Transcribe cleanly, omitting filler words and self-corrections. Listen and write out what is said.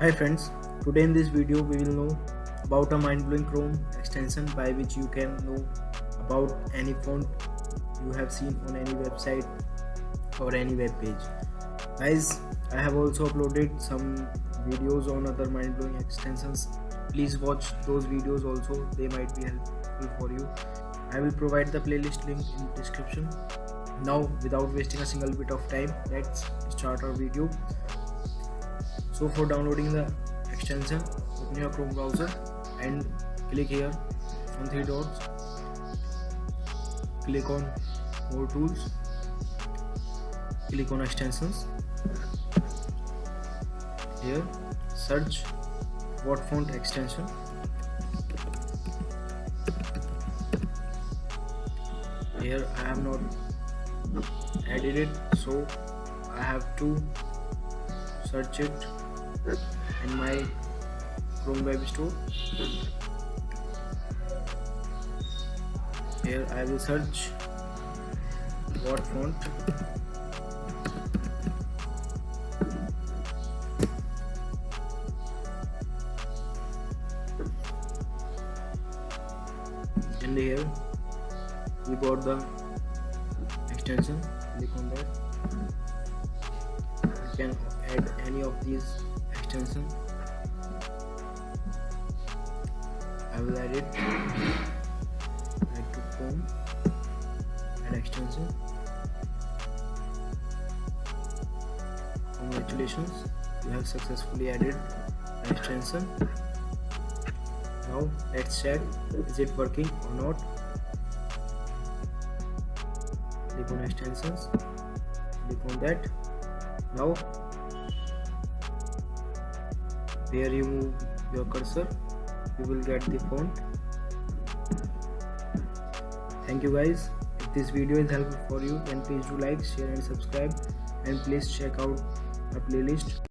Hi friends, today in this video we will know about a mind-blowing Chrome extension by which you can know about any font you have seen on any website or any web page. Guys, I have also uploaded some videos on other mind-blowing extensions. Please watch those videos also, they might be helpful for you. I will provide the playlist link in the description. Now without wasting a single bit of time, let's start our video. So for downloading the extension, open your Chrome browser and click here on three dots. Click on more tools, click on extensions. Here search what font extension. Here I have not added it, so I have to search it in my Chrome web store. Here I will search what font. And here we got the extension. Click on that. You can add any of these extensions. I will add it. Add to Chrome and extension. Congratulations, you have successfully added an extension. Now let's check, is it working or not. Click on extensions, click on that. Now where you move your cursor, you will get the font. Thank you guys. If this video is helpful for you, then please do like, share and subscribe, and please check out our playlist.